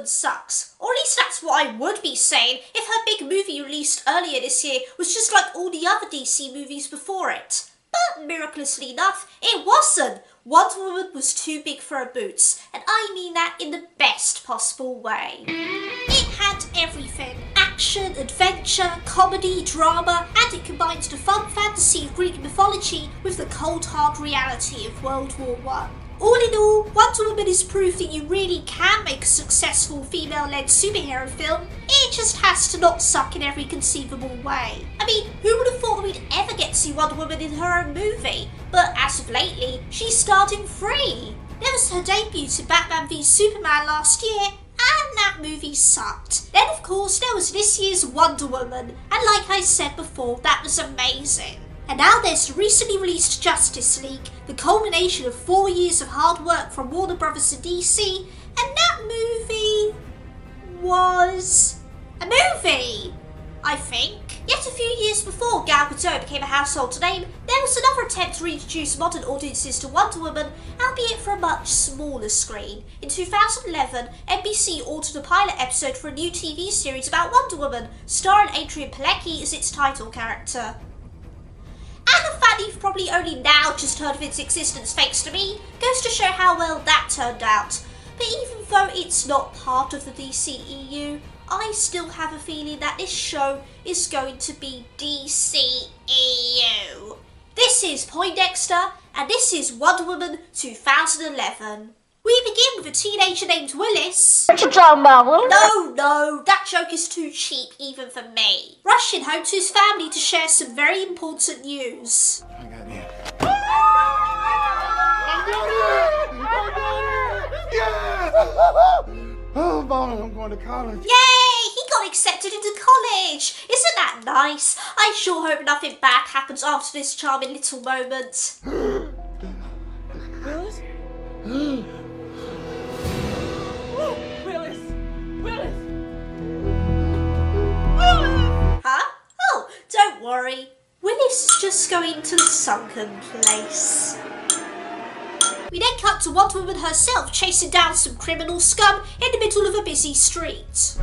sucks. Or at least that's what I would be saying if her big movie released earlier this year was just like all the other DC movies before it. But miraculously enough, it wasn't. Wonder Woman was too big for her boots, and I mean that in the best possible way. It had everything. Action, adventure, comedy, drama, and it combines the fun fantasy of Greek mythology with the cold hard reality of World War I. All in all, Wonder Woman is proof that you really can make a successful female-led superhero film. It just has to not suck in every conceivable way. I mean, who would have thought we'd ever get to see Wonder Woman in her own movie? But as of lately, she's starting free. There was her debut to Batman v Superman last year, and that movie sucked. Then of course there was this year's Wonder Woman, and like I said before, that was amazing. And now there's the recently released Justice League, the culmination of 4 years of hard work from Warner Brothers and DC, and that movie was a movie, I think. Yet a few years before Gal Gadot became a household name, there was another attempt to reintroduce modern audiences to Wonder Woman, albeit for a much smaller screen. In 2011, NBC ordered a pilot episode for a new TV series about Wonder Woman, starring Adrian Palicki as its title character. And the fact that you've probably only now just heard of its existence thanks to me goes to show how well that turned out. But even though it's not part of the DCEU, I still have a feeling that this show is going to be DCEU. This is Poindexta, and this is Wonder Woman 2011. We begin with a teenager named Willis. What you talking about, Willis? No, that joke is too cheap even for me. Rushing home to his family to share some very important news. I got you. Oh, Mom, I'm going to college. Yay! He got accepted into college! Isn't that nice? I sure hope nothing bad happens after this charming little moment. Willis? Willis! Huh? Oh, don't worry. Willis is just going to the sunken place. We then cut to Wonder Woman herself chasing down some criminal scum in the middle of a busy street.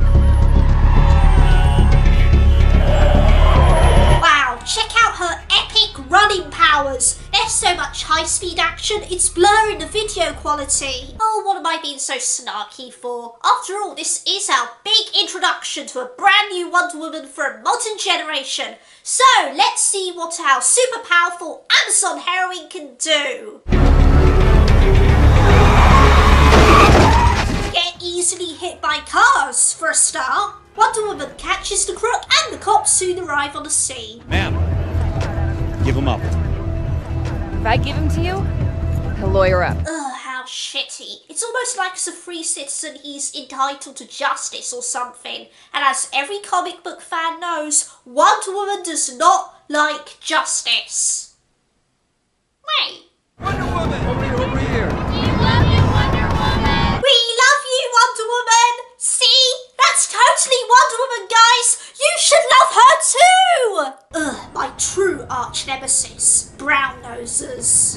Wow, check out her epic running powers. There's so much high-speed action, it's blurring the video quality. Oh, what am I being so snarky for? After all, this is our big introduction to a brand new Wonder Woman for a modern generation. So, let's see what our super powerful Amazon heroine can do. Get easily hit by cars, for a start. Wonder Woman catches the crook and the cops soon arrive on the scene. Ma'am, give him up. If I give him to you, he'll lawyer up. Ugh, how shitty. It's almost like as a free citizen he's entitled to justice or something. And as every comic book fan knows, Wonder Woman does not like justice. Wait. Wonder Woman! Over here! We love you, Wonder Woman! See? That's totally Wonder Woman, guys! You should love her too! Ugh, my true arch nemesis, brown nosers.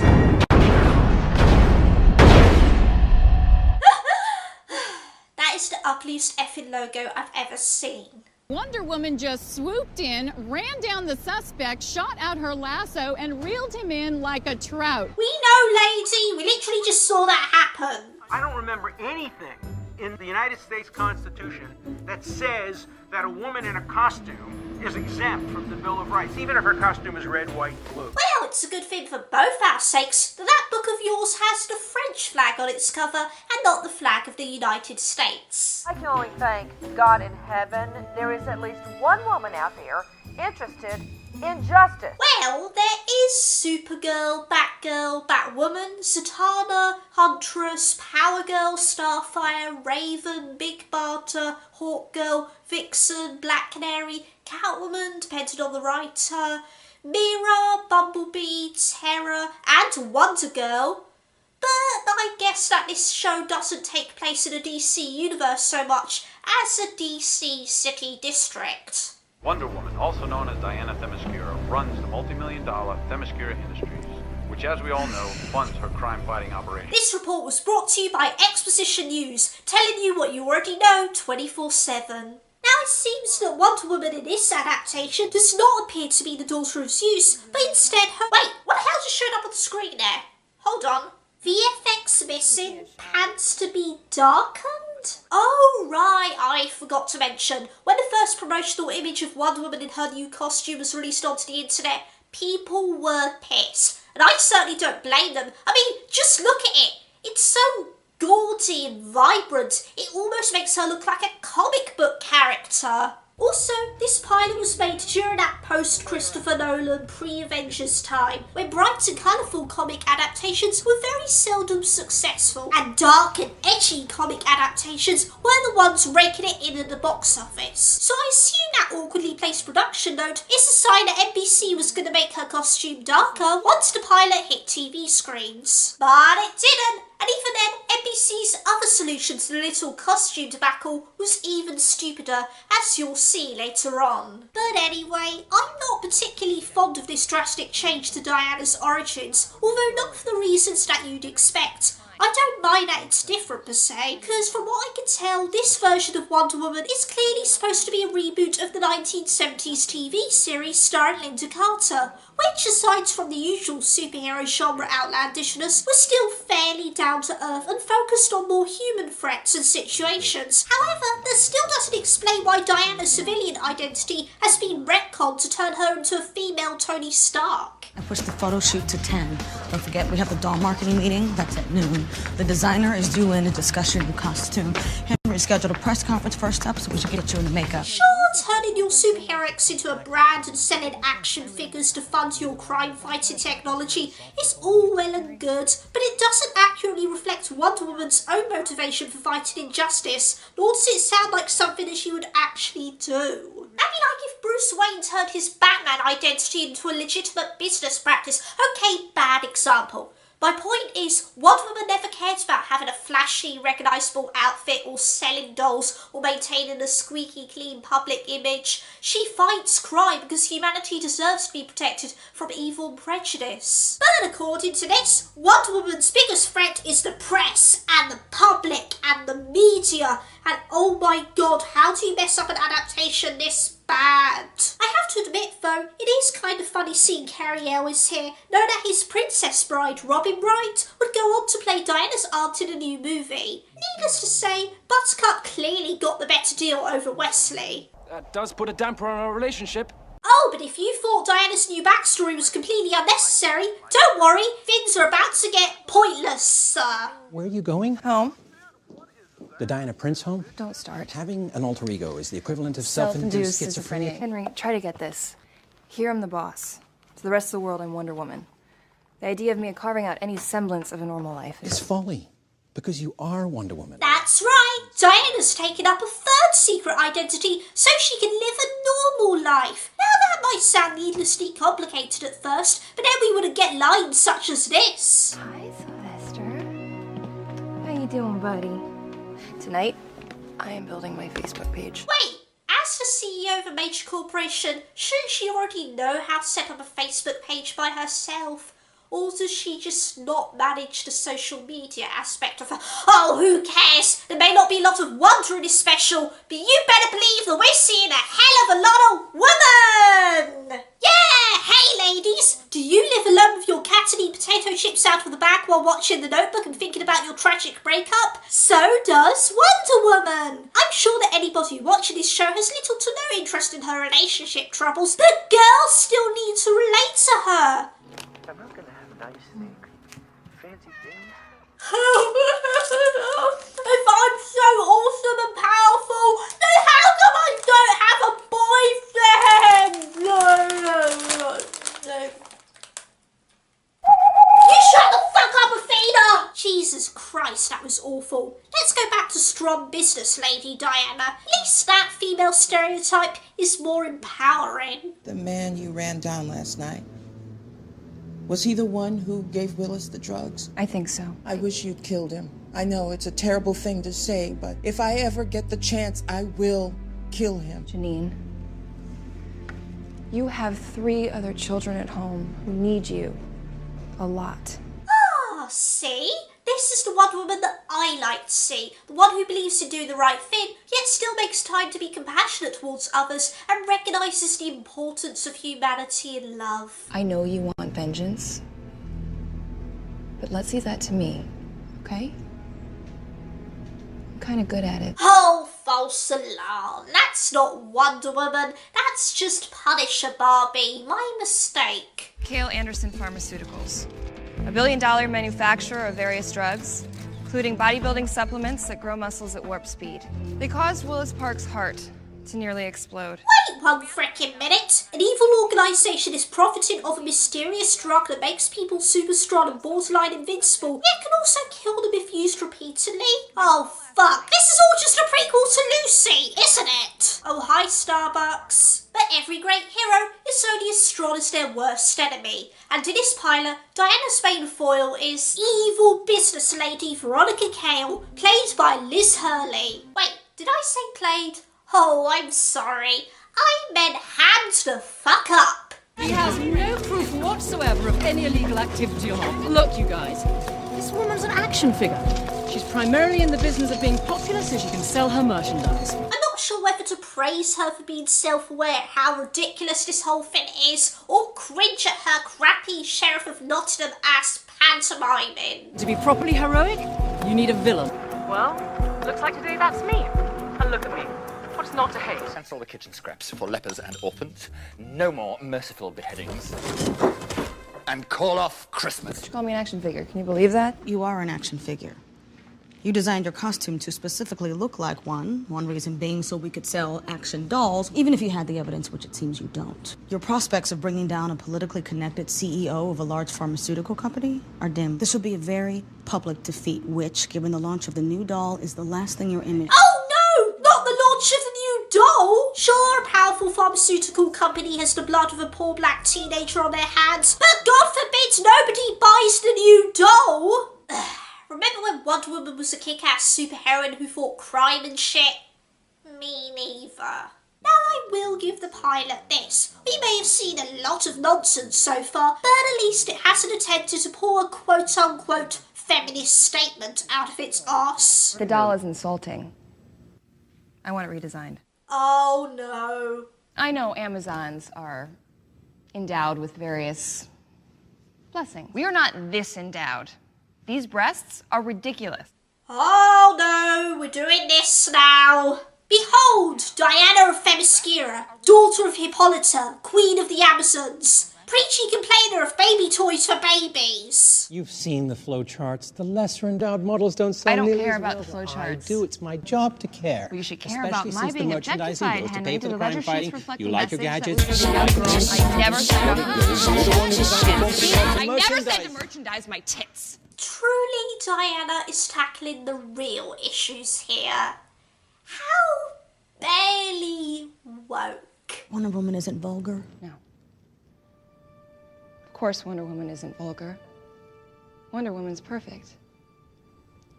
That is the ugliest effing logo I've ever seen. Wonder Woman just swooped in, ran down the suspect, shot out her lasso, and reeled him in like a trout. We know, lady. We literally just saw that happen. I don't remember anything in the United States Constitution that says that a woman in a costume is exempt from the Bill of Rights, even if her costume is red, white, and blue. Well, it's a good thing for both our sakes that that book of yours has the French flag on its cover and not the flag of the United States. I can only thank God in heaven there is at least one woman out there interested in justice. Well, there is Supergirl, Batgirl, Batwoman, Zatanna, Huntress, Power Girl, Starfire, Raven, Big Barter, Hawkgirl, Vixen, Black Canary, Catwoman, depending on the writer, Mira, Bumblebee, Terra, and Wonder Girl. But I guess that this show doesn't take place in a DC universe so much as a DC city district. Wonder Woman, also known as Diana Themyscira, runs the multi-million-dollar Themyscira Industries. which, as we all know, funds her crime-fighting operation. This report was brought to you by Exposition News, telling you what you already know 24/7. Now it seems that Wonder Woman in this adaptation does not appear to be the daughter of Zeus, but instead her— Wait, what the hell just showed up on the screen there? Hold on. VFX missing, pants to be darkened? Oh right, I forgot to mention, when the first promotional image of Wonder Woman in her new costume was released onto the internet, people were pissed. And I certainly don't blame them. I mean, just look at it. It's so gaudy and vibrant, it almost makes her look like a comic book character. Also, this pilot was made during that post-Christopher Nolan pre-Avengers time, when bright and colourful comic adaptations were very seldom successful, and dark and edgy comic adaptations were the ones raking it in at the box office. So I assume that awkwardly placed production note is a sign that NBC was going to make her costume darker once the pilot hit TV screens. But it didn't, and even then, NBC's other solution to the little costume debacle was even stupider, as you'll see later on. But anyway, I'm not particularly fond of this drastic change to Diana's origins, although not for the reasons that you'd expect. I don't mind that it's different per se, because from what I can tell, this version of Wonder Woman is clearly supposed to be a reboot of the 1970s TV series starring Linda Carter, which, aside from the usual superhero genre outlandishness, was still fairly down to earth and focused on more human threats and situations. However, that still doesn't explain why Diana's civilian identity has been retconned to turn her into a female Tony Stark. I pushed the photo shoot to 10. Don't forget, we have the doll marketing meeting. That's at noon. The designer is due in to discuss your new costume. Henry scheduled a press conference first up, so we should get you in the makeup. Sure, turning your superheroics into a brand and selling action figures to fund your crime-fighting technology is all well and good, but it doesn't accurately reflect Wonder Woman's own motivation for fighting injustice, nor does it sound like something that she would actually do. That'd be like if Bruce Wayne turned his Batman identity into a legitimate business practice. Okay, bad example. My point is, Wonder Woman never cared about having a flashy, recognisable outfit or selling dolls or maintaining a squeaky clean public image. She fights crime because humanity deserves to be protected from evil and prejudice. But according to this, Wonder Woman's biggest threat is the press and the public and the media. And oh my god, how do you mess up an adaptation this bad? I have to admit though, it is kind of funny seeing Cary Elwes here, known that his Princess Bride, Robin Wright, would go on to play Diana's aunt in a new movie. Needless to say, Buttercup clearly got the better deal over Wesley. That does put a damper on our relationship. Oh, but if you thought Diana's new backstory was completely unnecessary, don't worry, things are about to get pointless, sir. Where are you going? Home. The Diana Prince home? Don't start. Having an alter ego is the equivalent of Self-induced schizophrenia. Henry, try to get this. Here I'm the boss. To the rest of the world, I'm Wonder Woman. The idea of me carving out any semblance of a normal life It's folly, because you are Wonder Woman. That's right. Diana's taken up a third secret identity so she can live a normal life. Now that might sound needlessly complicated at first, but then we wouldn't get lines such as this. Hi, Sylvester. How you doing, buddy? Tonight, I am building my Facebook page. Wait, as the CEO of a major corporation, shouldn't she already know how to set up a Facebook page by herself? Or does she just not manage the social media aspect of her? Oh, who cares? There may not be a lot of wonder in this special, but you better believe that we're seeing a hell of a lot of women! Yeah! Hey, ladies! Do you live alone with your cat and eat potato chips out of the bag while watching The Notebook and thinking about your tragic breakup? So does Wonder Woman! I'm sure that anybody watching this show has little to no interest in her relationship troubles, but girls still need to relate to her. I'm not gonna have a nice steak. Fancy things. If I'm so awesome and powerful, then how come I don't have a boyfriend? You shut the fuck up, Athena! Jesus Christ, that was awful. Let's go back to strong business lady Diana. At least that female stereotype is more empowering. The man you ran down last night. Was he the one who gave Willis the drugs? I think so. I wish you'd killed him. I know it's a terrible thing to say, but if I ever get the chance, I will kill him. Janine, you have 3 other children at home who need you. A lot. Ah, see? This is the Wonder Woman that I like to see. The one who believes in doing the right thing, yet still makes time to be compassionate towards others and recognises the importance of humanity and love. I know you want vengeance, but let's leave that to me, okay? I'm kind of good at it. Oh, false alarm. That's not Wonder Woman. That's just Punisher Barbie. My mistake. Cale Anderson Pharmaceuticals. A billion-dollar manufacturer of various drugs, including bodybuilding supplements that grow muscles at warp speed. They caused Willis Park's heart to nearly explode. Wait one frickin' minute. An evil organisation is profiting off a mysterious drug that makes people super strong and borderline invincible, yet can also kill them if used repeatedly? Oh fuck. This is all just a prequel to Lucy, isn't it? Oh hi Starbucks. But every great hero is only as strong as their worst enemy. And in this pilot, Diana's main foil is evil business lady Veronica Cale, played by Liz Hurley. Wait, did I say played? Oh, I'm sorry. I meant hand the fuck up. He has no proof whatsoever of any illegal activity or harm. Look, you guys, this woman's an action figure. She's primarily in the business of being popular so she can sell her merchandise. I'm not sure whether to praise her for being self-aware at how ridiculous this whole thing is, or cringe at her crappy Sheriff of Nottingham-ass pantomiming. To be properly heroic, you need a villain. Well, looks like today that's me. And look at me. What's not to hate? Cancel all the kitchen scraps for lepers and orphans. No more merciful beheadings. And call off Christmas. You call me an action figure. Can you believe that? You are an action figure. You designed your costume to specifically look like one reason being so we could sell action dolls, even if you had the evidence, which it seems you don't. Your prospects of bringing down a politically connected CEO of a large pharmaceutical company are dim. This will be a very public defeat, which, given the launch of the new doll, is the last thing your image... Oh no! Not the launch of the new doll! Sure, a powerful pharmaceutical company has the blood of a poor black teenager on their hands, but God forbid nobody buys the new doll! Remember when Wonder Woman was a kick-ass superheroine who fought crime and shit? Me neither. Now I will give the pilot this. We may have seen a lot of nonsense so far, but at least it hasn't attempted to pull a quote-unquote feminist statement out of its arse. The doll is insulting. I want it redesigned. Oh no. I know Amazons are endowed with various blessings. We are not this endowed. These breasts are ridiculous. Oh no, we're doing this now. Behold, Diana of Themyscira, daughter of Hippolyta, queen of the Amazons, preachy complainer of baby toys for babies. You've seen the flowcharts. The lesser endowed models don't sell I don't nearly care as about well. the flowcharts. I do. It's my job to care. Well, you should care Especially about my since the being merchandising objectified, goes to Henry. pay for Do the the crime leisure fighting. sheets reflect You the like your message gadgets. that You like your I never said I never said to merchandise my tits. Truly, Diana is tackling the real issues here. How barely woke. Wonder Woman isn't vulgar. No. Of course Wonder Woman isn't vulgar. Wonder Woman's perfect.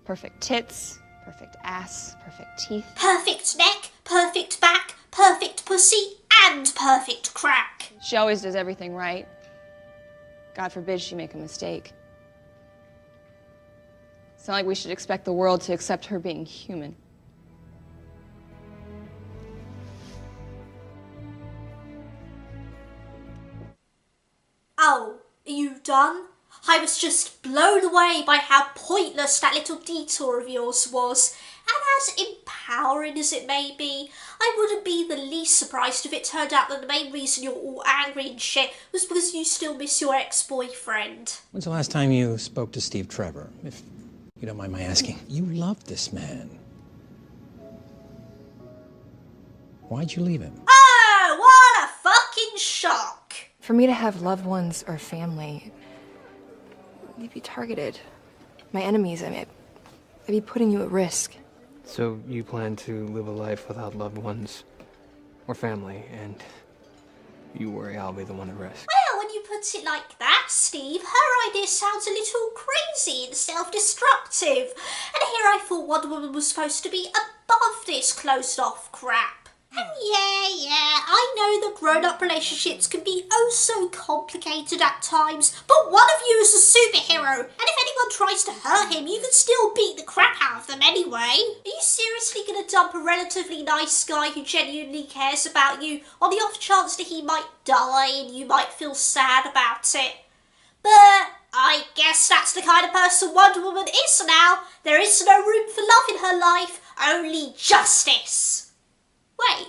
Perfect tits, perfect ass, perfect teeth. Perfect neck, perfect back, perfect pussy, and perfect crack. She always does everything right. God forbid she make a mistake. It's not like we should expect the world to accept her being human. Oh, are you done? I was just blown away by how pointless that little detour of yours was. And as empowering as it may be, I wouldn't be the least surprised if it turned out that the main reason you're all angry and shit was because you still miss your ex-boyfriend. When's the last time you spoke to Steve Trevor? If you don't mind my asking. You loved this man. Why'd you leave him? Oh, what a fucking shock! For me to have loved ones or family, you'd be targeted. My enemies, I'd be putting you at risk. So you plan to live a life without loved ones or family, and you worry I'll be the one at risk. Well, when you put it like that, Steve, her idea sounds a little crazy and self-destructive. And here I thought Wonder Woman was supposed to be above this closed-off crap. Yeah, I know that grown-up relationships can be oh so complicated at times, but one of you is a superhero, and if anyone tries to hurt him, you can still beat the crap out of them anyway. Are you seriously gonna dump a relatively nice guy who genuinely cares about you on the off chance that he might die and you might feel sad about it? But I guess that's the kind of person Wonder Woman is now. There is no room for love in her life, only justice. Wait,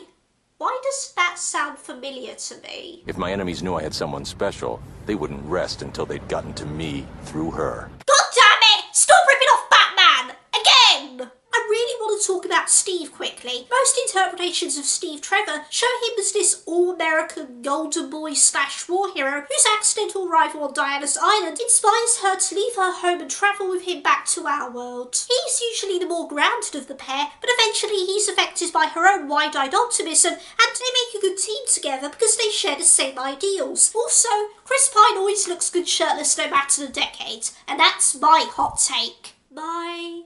why does that sound familiar to me? If my enemies knew I had someone special, they wouldn't rest until they'd gotten to me through her. God damn it! Stop ripping off Batman! Again! I really want to talk about Steve quickly. Most interpretations of Steve Trevor show him as this all-American golden boy / war hero whose accidental arrival on Diana's island inspires her to leave her home and travel with him back to our world. He's usually the more grounded of the pair, but eventually he's affected by her own wide-eyed optimism, and they make a good team together because they share the same ideals. Also, Chris Pine always looks good shirtless no matter the decade, and that's my hot take. My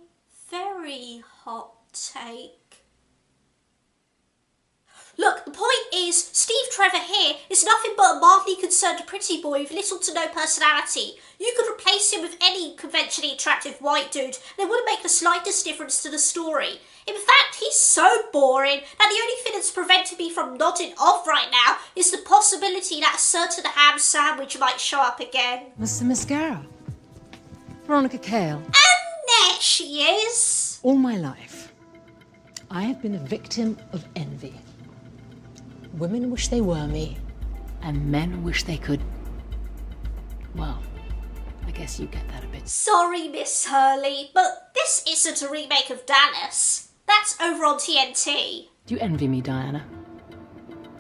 very hot take. Look, the point is, Steve Trevor here is nothing but a mildly concerned pretty boy with little to no personality. You could replace him with any conventionally attractive white dude, and it wouldn't make the slightest difference to the story. In fact, he's so boring that the only thing that's preventing me from nodding off right now is the possibility that a certain ham sandwich might show up again. Mr. Mascara. Veronica Cale. There she is. All my life, I have been a victim of envy. Women wish they were me, and men wish they could. Well, I guess you get that a bit. Sorry, Miss Hurley, but this isn't a remake of Dallas. That's over on TNT. Do you envy me, Diana?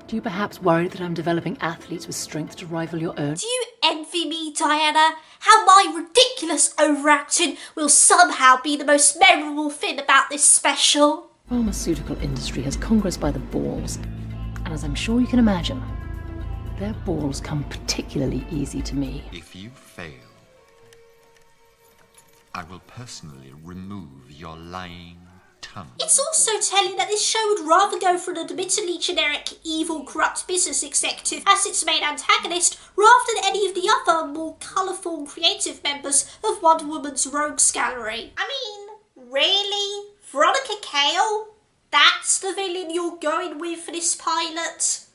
Do you perhaps worry that I'm developing athletes with strength to rival your own? Do you envy me, Diana? How my ridiculous overacting will somehow be the most memorable thing about this special? The pharmaceutical industry has Congress by the balls, and as I'm sure you can imagine, their balls come particularly easy to me. If you fail, I will personally remove your lying tongue. It's also telling that this show would rather go for an admittedly generic, evil, corrupt business executive as its main antagonist, rather than any of the other, more colourful and creative members of Wonder Woman's rogues gallery. I mean, really? Veronica Cale? That's the villain you're going with for this pilot?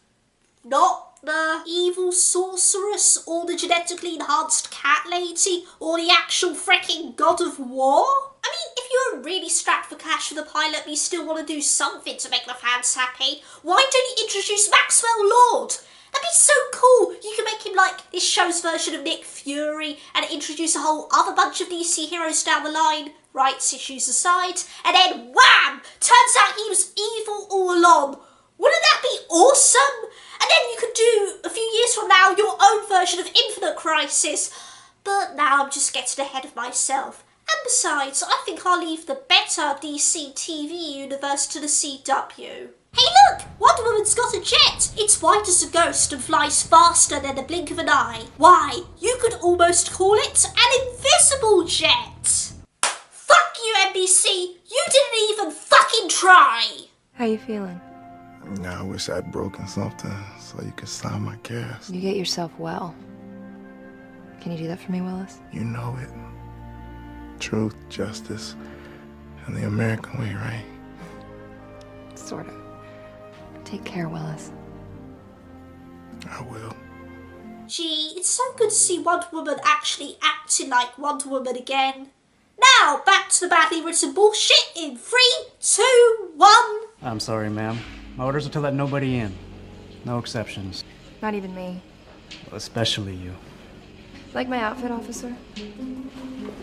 Not the evil sorceress, or the genetically enhanced cat lady, or the actual freaking god of war? I mean, if you're really strapped for cash for the pilot but you still want to do something to make the fans happy, why don't you introduce Maxwell Lord? That'd be so cool. You can make him like this show's version of Nick Fury and introduce a whole other bunch of DC heroes down the line, rights issues aside, and then wham! Turns out he was evil all along. Wouldn't that be awesome? And then you could do, a few years from now, your own version of Infinite Crisis. But now I'm just getting ahead of myself. And besides, I think I'll leave the better DC TV universe to the CW. Hey look! Wonder Woman's got a jet! It's white as a ghost and flies faster than the blink of an eye. Why, you could almost call it an invisible jet! Fuck you, NBC! You didn't even fucking try! How you feeling? I wish I'd broken something so you could sign my cast. You get yourself well. Can you do that for me, Willis? You know it. Truth, justice, and the American way, right? Sort of. Take care, Willis. I will. Gee, it's so good to see Wonder Woman actually acting like Wonder Woman again. Now, back to the badly written bullshit in 3, 2, 1. I'm sorry, ma'am. My orders are to let nobody in. No exceptions. Not even me. Especially you. Like my outfit, officer?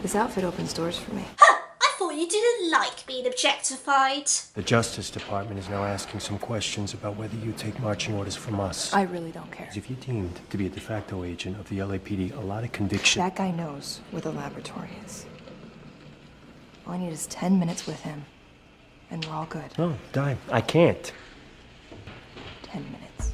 This outfit opens doors for me. Huh! I thought you didn't like being objectified. The Justice Department is now asking some questions about whether you take marching orders from us. I really don't care. If you're deemed to be a de facto agent of the LAPD, a lot of conviction... That guy knows where the laboratory is. All I need is 10 minutes with him, and we're all good. No, Di, I can't. 10 minutes.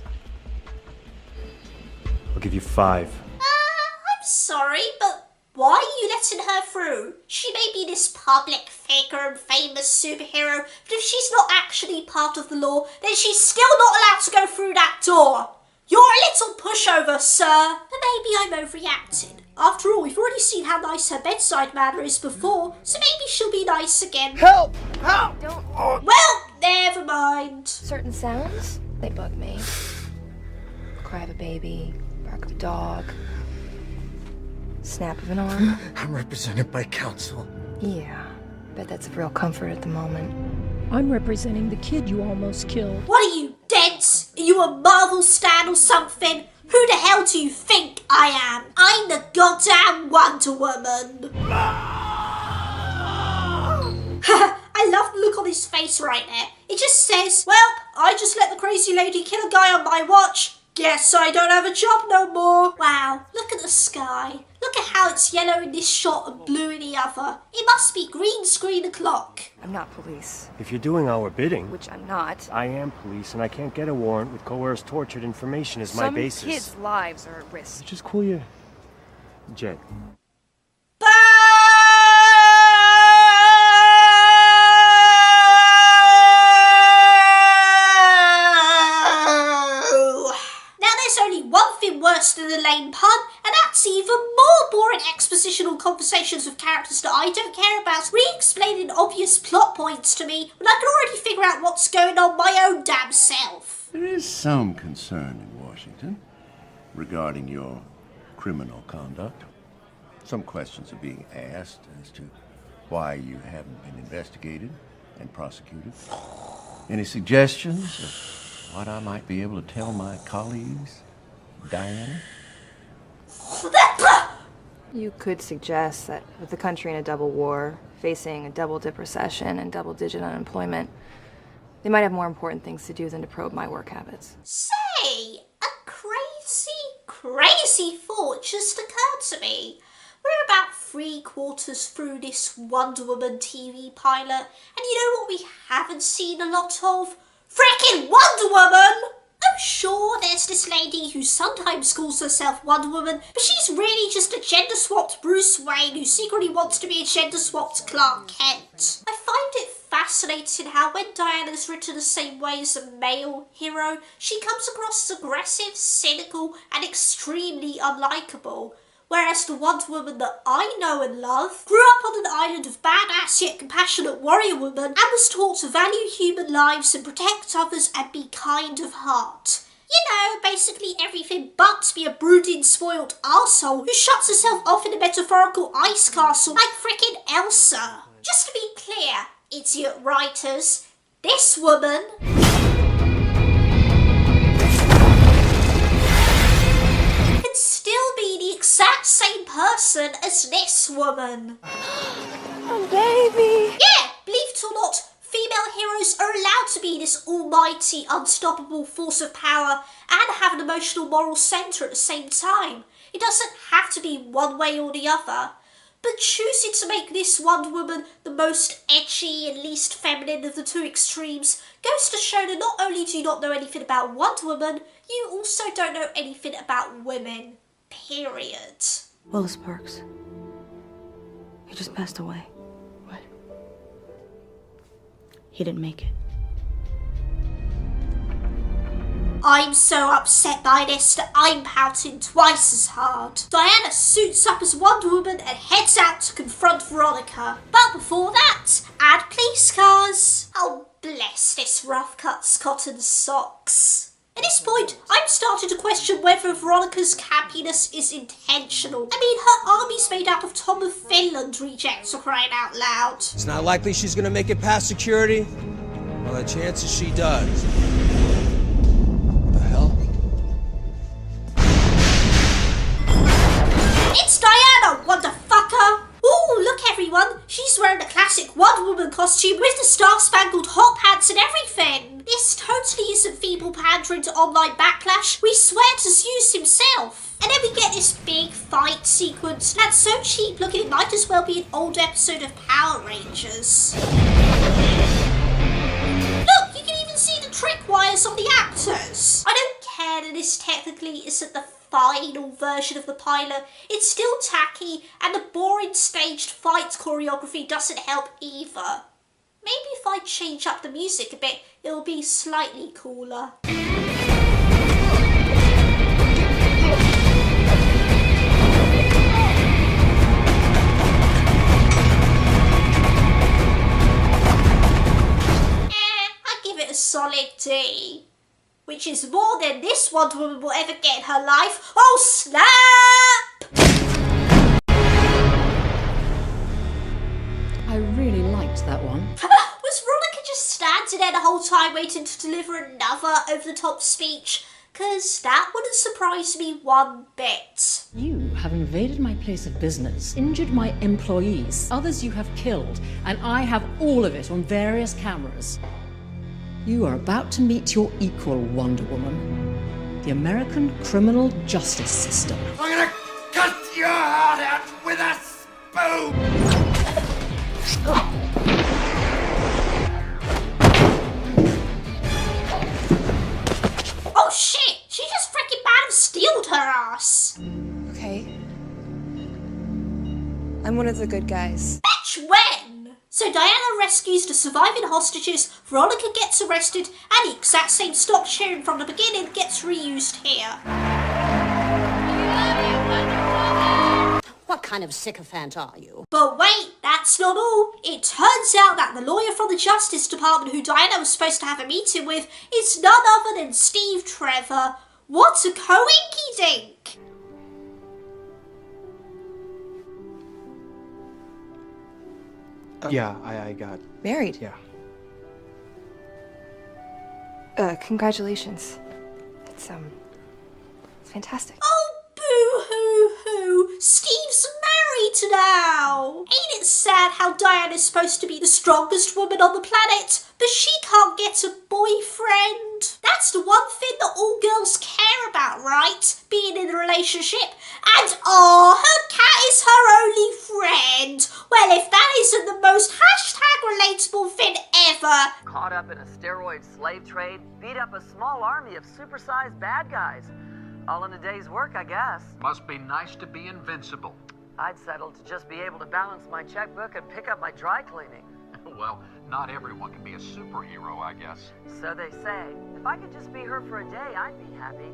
I'll give you 5. I'm sorry, but why are you letting her through? She may be this public caretaker and famous superhero, but if she's not actually part of the law, then she's still not allowed to go through that door. You're a little pushover, sir. But maybe I'm overreacting. After all, we've already seen how nice her bedside manner is before, so maybe she'll be nice again. Help! Help! Don't. Well, never mind. Certain sounds, they bug me. Cry of a baby, bark of a dog, snap of an arm. I'm represented by counsel. Yeah, bet that's a real comfort at the moment. I'm representing the kid you almost killed. What are you, dense? Are you a Marvel stan or something? Who the hell do you think I am? I'm the goddamn Wonder Woman. I love the look on his face right there. It just says, well, I just let the crazy lady kill a guy on my watch. Guess I don't have a job no more. Wow, look at the sky. Look at how it's yellow in this shot and blue in the other. It must be green screen o'clock. I'm not police. If you're doing our bidding... Which I'm not. I am police, and I can't get a warrant with coerced tortured information as my basis. Some kids' lives are at risk. Just cool your jet. Worse than the lame pun, and that's even more boring expositional conversations with characters that I don't care about, re-explaining obvious plot points to me when I can already figure out what's going on my own damn self. There is some concern in Washington regarding your criminal conduct. Some questions are being asked as to why you haven't been investigated and prosecuted. Any suggestions of what I might be able to tell my colleagues? Diana? You could suggest that with the country in a double war, facing a double-dip recession and double-digit unemployment, they might have more important things to do than to probe my work habits. Say, a crazy thought just occurred to me. We're about 3/4 through this Wonder Woman TV pilot, and you know what we haven't seen a lot of? Frickin' Wonder Woman! I'm sure there's this lady who sometimes calls herself Wonder Woman, but she's really just a gender-swapped Bruce Wayne who secretly wants to be a gender-swapped Clark Kent. I find it fascinating how when Diana's written the same way as a male hero, she comes across as aggressive, cynical, and extremely unlikable. Whereas the Wonder Woman that I know and love grew up on an island of badass yet compassionate warrior woman and was taught to value human lives and protect others and be kind of heart. You know, basically everything but be a brooding, spoiled arsehole who shuts herself off in a metaphorical ice castle like frickin' Elsa. Just to be clear, idiot writers, this woman... still be the exact same person as this woman. Oh, baby! Yeah, believe it or not, female heroes are allowed to be this almighty, unstoppable force of power and have an emotional moral centre at the same time. It doesn't have to be one way or the other. But choosing to make this Wonder Woman the most edgy and least feminine of the two extremes goes to show that not only do you not know anything about Wonder Woman, you also don't know anything about women. Period. Willis Parks. He just passed away. What? He didn't make it. I'm so upset by this that I'm pouting twice as hard. Diana suits up as Wonder Woman and heads out to confront Veronica. But before that, add police cars. Oh, bless this rough-cut cotton socks. At this point, I'm starting to question whether Veronica's campiness is intentional. I mean, her army's made out of Tom of Finland rejects for crying out loud. It's not likely she's gonna make it past security. Well, the chances she does. What the hell? It's Diana, wonderfucker! Ooh, look everyone, she's wearing a classic Wonder Woman costume with the star-spangled hot pants and everything. This totally isn't feeble pandering to online backlash. We swear to Zeus himself. And then we get this big fight sequence that's so cheap looking it might as well be an old episode of Power Rangers. Look, you can even see the trick wires on the actors. I don't care that this technically isn't the final version of the pilot, it's still tacky, and the boring staged fight choreography doesn't help either. Maybe if I change up the music a bit, it'll be slightly cooler. I give it a solid D. Which is more than this Wonder Woman will ever get in her life. Oh, snap! I really liked that one. Was Veronica just standing there the whole time waiting to deliver another over-the-top speech? 'Cause that wouldn't surprise me one bit. You have invaded my place of business, injured my employees, others you have killed, and I have all of it on various cameras. You are about to meet your equal, Wonder Woman. The American criminal justice system. I'm gonna cut your heart out with a spoon! Oh shit! She just freaking Madam Steeled her ass! Okay. I'm one of the good guys. Bitch, when? So Diana rescues the surviving hostages, Veronica gets arrested, and the exact same stock sharing from the beginning gets reused here. What kind of sycophant are you? But wait, that's not all. It turns out that the lawyer from the Justice Department who Diana was supposed to have a meeting with is none other than Steve Trevor. What a coinky-dink! Yeah, I got... Married? Yeah. Congratulations. It's fantastic. Oh, boo-hoo-hoo! Steve's married now! Ain't it sad how Diana's supposed to be the strongest woman on the planet, but she can't get a boyfriend? That's the one thing that all girls care about, right? Being in a relationship. And her cat is her only friend. Well, if that isn't the most #relatable thing ever. Caught up in a steroid slave trade, beat up a small army of supersized bad guys. All in a day's work, I guess. Must be nice to be invincible. I'd settle to just be able to balance my checkbook and pick up my dry cleaning. Well, not everyone can be a superhero, I guess. So they say. If I could just be her for a day, I'd be happy.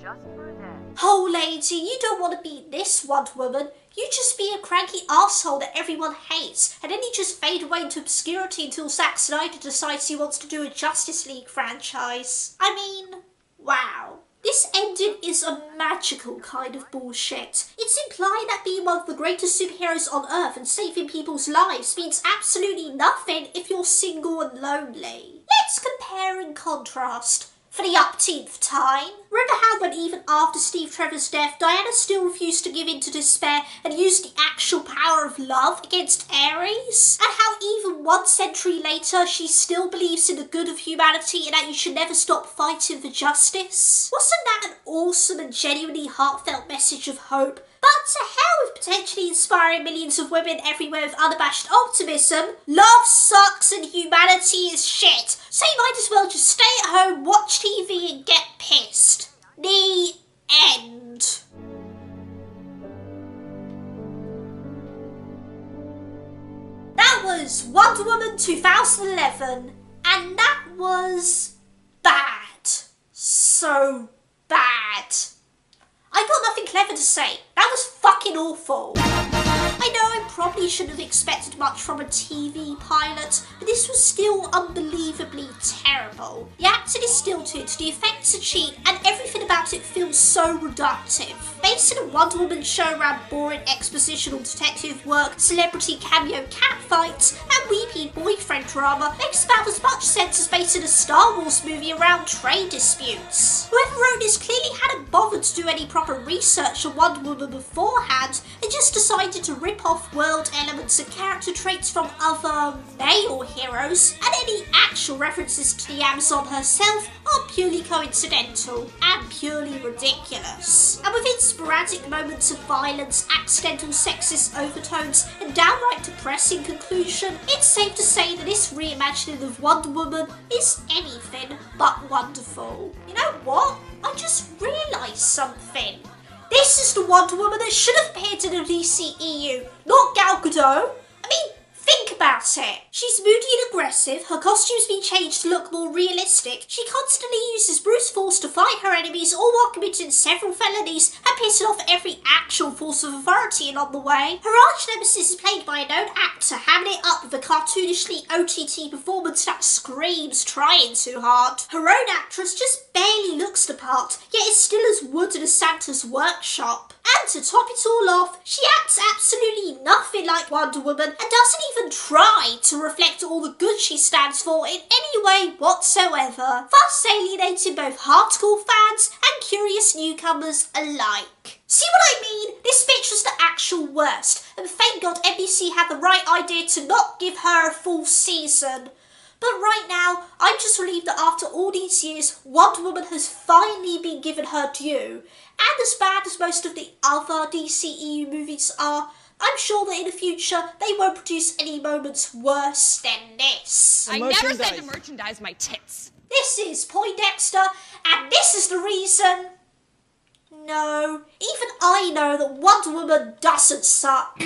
Just for a day. Oh, lady, you don't want to be this Wonder Woman. You just be a cranky arsehole that everyone hates, and then you just fade away into obscurity until Zack Snyder decides he wants to do a Justice League franchise. I mean, wow. This ending is a magical kind of bullshit. It's implying that being one of the greatest superheroes on Earth and saving people's lives means absolutely nothing if you're single and lonely. Let's compare and contrast. For the upteenth time. Remember how when even after Steve Trevor's death, Diana still refused to give in to despair and used the actual power of love against Ares? And how even 1 century later, she still believes in the good of humanity and that you should never stop fighting for justice? Wasn't that an awesome and genuinely heartfelt message of hope? But to hell with potentially inspiring millions of women everywhere with unabashed optimism. Love sucks and humanity is shit. So you might as well just stay at home, watch TV and get pissed. The end. That was Wonder Woman 2011. And that was bad. So bad. I got nothing clever to say. That was fucking awful. I know I probably shouldn't have expected much from a TV pilot, but this was still unbelievably terrible. The acting is stilted, the effects are cheap, and everything about it feels so reductive. Based in a Wonder Woman show around boring expositional detective work, celebrity cameo catfights, and weepy boyfriend drama makes about as much sense as based in a Star Wars movie around trade disputes. Whoever wrote this clearly hadn't bothered to do any proper research on Wonder Woman beforehand, and just decided to rip off world elements and character traits from other male heroes, and any actual references to the Amazon herself are purely coincidental and purely ridiculous. And within sporadic moments of violence, accidental sexist overtones, and downright depressing conclusion, it's safe to say that this reimagining of Wonder Woman is anything but wonderful. You know what? I just realised something. This is the Wonder Woman that should have appeared in the DCEU, not Gal Gadot. I mean, think about it. She's moody and aggressive, her costume's been changed to look more realistic, she constantly uses brute force to fight her enemies, all while committing several felonies and pissing off every actual force of authority along the way. Her arch nemesis is played by a known actor, hamming it up with a cartoonishly OTT performance that screams trying too hard. Her own actress just barely looks the part, yet is still as wooden as Santa's workshop. And to top it all off, she acts absolutely nothing like Wonder Woman and doesn't even try to reflect all the good she stands for in any way whatsoever, thus alienating both hardcore fans and curious newcomers alike. See what I mean? This bitch was the actual worst, and thank God NBC had the right idea to not give her a full season. But right now, I'm just relieved that after all these years, Wonder Woman has finally been given her due. And as bad as most of the other DCEU movies are, I'm sure that in the future, they won't produce any moments worse than this. I never said to merchandise my tits. This is Poindexta, and this is the reason... No, even I know that Wonder Woman doesn't suck.